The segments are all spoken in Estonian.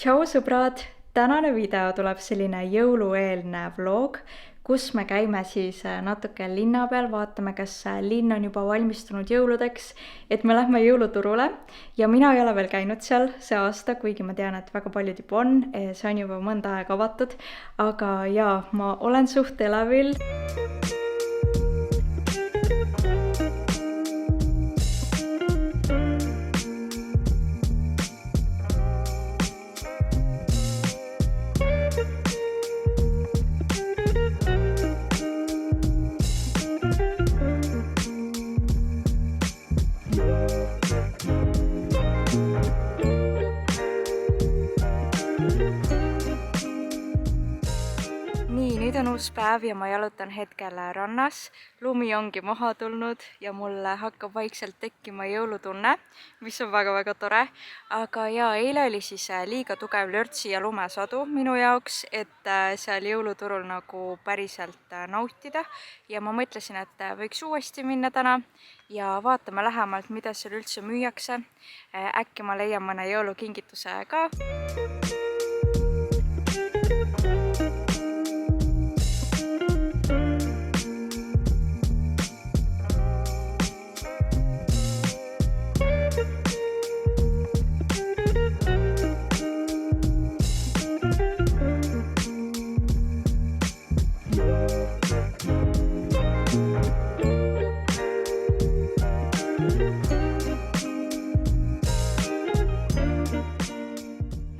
Tšau sõbrad! Tänane video tuleb selline jõulueelne vlog, kus me käime siis natuke linna peal, vaatame, kas linn on juba valmistunud jõuludeks, et me lähme jõuluturule. Ja mina ei ole veel käinud seal see aasta, kuigi ma tean, et väga paljud juba on, see on juba mõnda aega avatud. Aga jaa, ma olen suht elevil. Nüüd on uus päev ja ma jalutan hetkel rannas. Lumi ongi maha tulnud ja mulle hakkab vaikselt tekkima jõulutunne, mis on väga-väga tore. Aga jaa, eile oli siis liiga tugev lörtsi ja lumesadu minu jaoks, et seal jõuluturul nagu päriselt nautida. Ja ma mõtlesin, et võiks uuesti minna täna ja vaatame lähemalt, mida seal üldse müüakse. Äkki ma leian mõne jõulukingituse ka.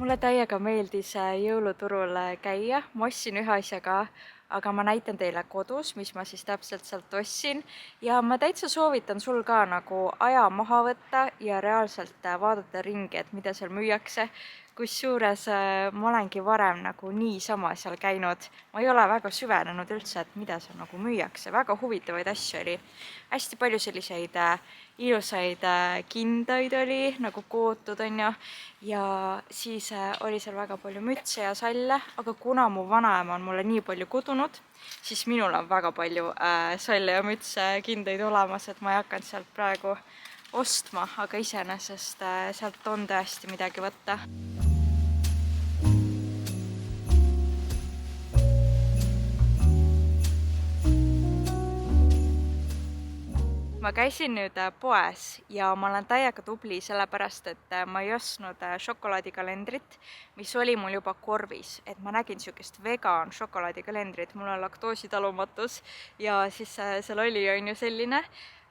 Mulle täiega meeldis jõuluturul käia. Ma ostsin ühe asja ka, aga ma näitan teile kodus, mis ma siis täpselt sealt ostsin. Ja ma täitsa soovitan sul ka nagu aja maha võtta ja reaalselt vaadata ringi, et mida seal müüakse. Kusjuures ma olengi varem nagu niisama seal käinud. Ma ei ole väga süvenenud üldse, et mida seal nagu müüakse. Väga huvitavaid asju oli. Hästi palju selliseid ilusaid kindaid oli, nagu kootud on ju. Ja siis oli seal väga palju mütse ja salle, aga kuna mu vanaema on mulle nii palju kudunud, siis minul on väga palju salle ja mütse kindaid olemas, et ma ei hakanud sealt praegu ostma, aga iseenesest sealt on tõesti midagi võtta. Ma käisin nüüd poes ja ma olen täiega tubli sellepärast, et ma ei ostnud šokolaadikalendrit, mis oli mul juba korvis. Et ma nägin sükest vegan šokolaadikalendrit, mul on laktoositalumatus ja siis seal oli on ju selline.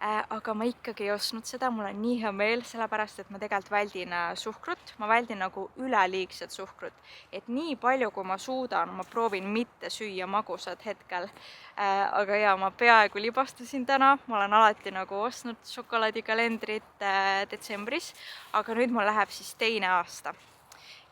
Aga ma ikkagi ei ostnud seda, mul on nii hea meel, sellepärast, et ma tegelikult väldin suhkrut. Ma väldin nagu üleliigset suhkrut. Et nii palju, kui ma suudan, ma proovin mitte süüa magusad hetkel. Aga jaa, ma peaaegu libastusin täna. Ma olen alati nagu ostnud šokolaadikalendrit detsembris, aga nüüd mul läheb siis teine aasta.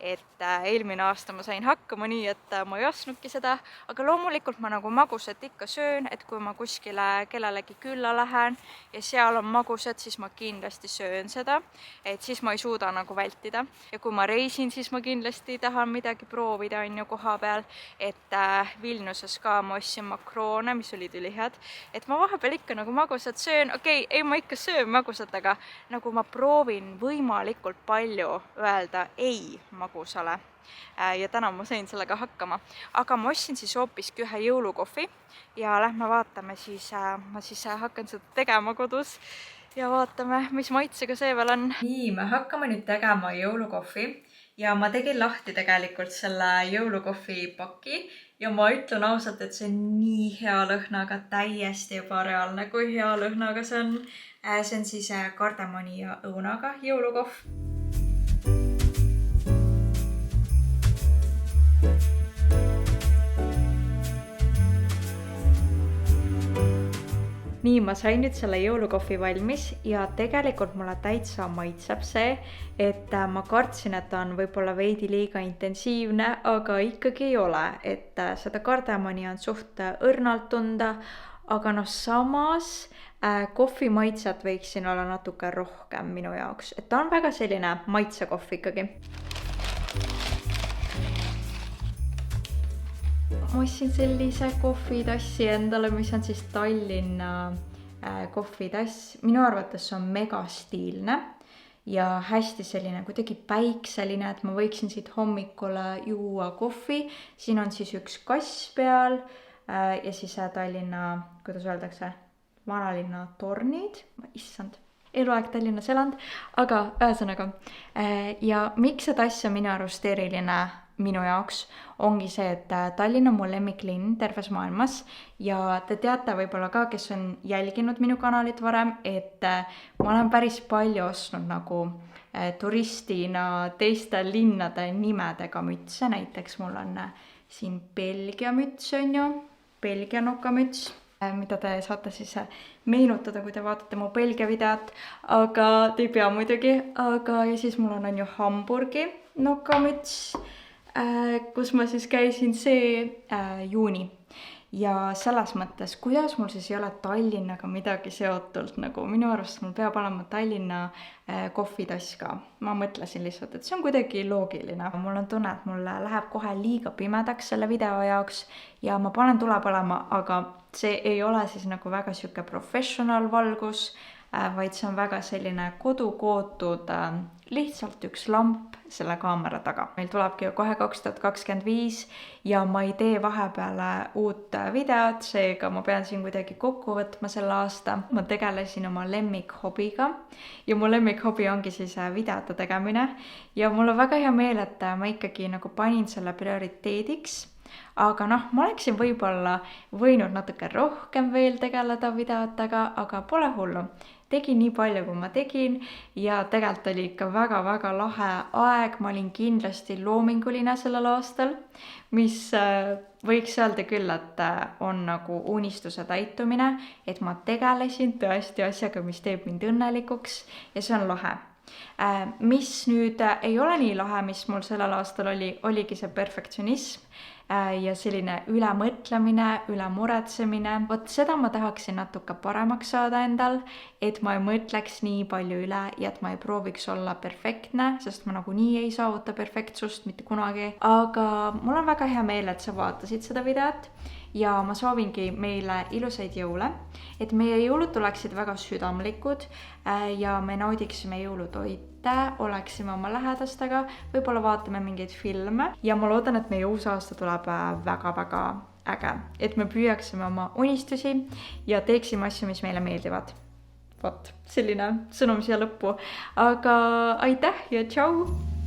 Et eelmine aasta ma sain hakkama nii, et ma ei ostnudki seda, aga loomulikult ma nagu magusat ikka söön, et kui ma kuskile kellelegi külla lähen ja seal on magusat, siis ma kindlasti söön seda, et siis ma ei suuda nagu vältida. Ja kui ma reisin, siis ma kindlasti tahan midagi proovida on ju koha peal, et Vilniuses ka ma ostsin makroone, mis olid ülihead, et ma vahepeal ikka nagu magusat söön, ei ma ikka söön magusat, aga nagu ma proovin võimalikult palju öelda ei magusale. Ja täna ma sain sellega hakkama. Aga ma ostsin siis hoopiski ühe jõulukohvi ja lähme vaatame siis, ma siis hakkan seda tegema kodus ja vaatame, mis maitsega see veel on. Nii, me hakkame nüüd tegema jõulukohvi ja ma tegin lahti tegelikult selle jõulukohvi paki ja ma ütlen ausalt, et see on nii hea lõhnaga, täiesti ebareaalne, kui hea lõhnaga see on. See on siis kardamoni ja õunaga jõulukohv. Nii, ma sain nüüd selle jõulukohvi valmis ja tegelikult mulle täitsa maitseb see, et ma kartsin, et on võib-olla veidi liiga intensiivne, aga ikkagi ei ole, et seda kardamoni on suht õrnalt tunda, aga samas kohvi maitset võiksin olla natuke rohkem minu jaoks, et ta on väga selline maitsekohv ikkagi. Ma ostsin sellise kohvitassi endale, mis on siis Tallinna kohvitass. Minu arvates see on mega stiilne ja hästi selline kuidagi päikseline, et ma võiksin siit hommikul juua kohvi. Siin on siis üks kass peal ja siis Tallinna, kuidas öeldakse, vanalinna tornid. Issand, eluaeg Tallinnas elanud, aga ühesõnaga. Ja miks see tass on minu arust eriline minu jaoks, ongi see, et Tallinn on mu lemmiklinn terves maailmas ja te teate võib-olla ka, kes on jälginud minu kanalit varem, et ma olen päris palju ostnud nagu turistina teiste linnade nimedega mütse, näiteks mul on siin Belgia müts, on ju, Belgia nokamüts, mida te saate siis meenutada, kui te vaatate mu Belgia videot, aga te ei pea muidugi, aga ja siis mul on ju Hamburgi nokamüts, kus ma siis käisin juuni. Ja selles mõttes, kuidas mul siis ei ole Tallinnaga midagi seotult, nagu minu arust mul peab olema Tallinna kohvitass ka. Ma mõtlesin lihtsalt, et see on kuidagi loogiline. Mul on tunne, et mul läheb kohe liiga pimedaks selle video jaoks ja ma panen tule põlema, aga see ei ole siis nagu väga siuke professional valgus, vaid see on väga selline kodukootud lihtsalt üks lamp selle kaamera taga. Meil tulebki ju kohe 2025 ja ma ei tee vahepeale uut videot, seega ma pean siin kuidagi kokku võtma selle aasta. Ma tegelesin oma lemmikhobiga ja mu lemmikhobi ongi siis videote tegemine ja mul on väga hea meel, et ma ikkagi nagu panin selle prioriteediks. Aga noh, ma oleksin võib-olla võinud natuke rohkem veel tegeleda videotega, aga pole hullu. Tegin nii palju, kui ma tegin ja tegelikult oli ikka väga-väga lahe aeg. Ma olin kindlasti loominguline sellel aastal, mis võiks öelda küll, et on nagu unistuse täitumine, et ma tegelesin tõesti asjaga, mis teeb mind õnnelikuks ja see on lahe. Mis nüüd ei ole nii lahe, mis mul sellel aastal oligi see perfektsionism ja selline ülemõtlemine, ülemuretsemine. Vot seda ma tahaksin natuke paremaks saada endal, et ma ei mõtleks nii palju üle ja et ma ei prooviks olla perfektne, sest ma nagunii ei saavuta perfektsust mitte kunagi. Aga mul on väga hea meel, et sa vaatasid seda videot ja ma soovingi meile ilusaid jõule, et meie jõulud tuleksid väga südamlikud ja me naudiksime jõulutoite, oleksime oma lähedastega, võib-olla vaatame mingeid filme ja ma loodan, et meie uus aasta tuleb väga-väga äge, et me püüaksime oma unistusi ja teeksime asju, mis meile meeldivad. Vot, selline sõnum siia lõppu, aga aitäh ja tšau!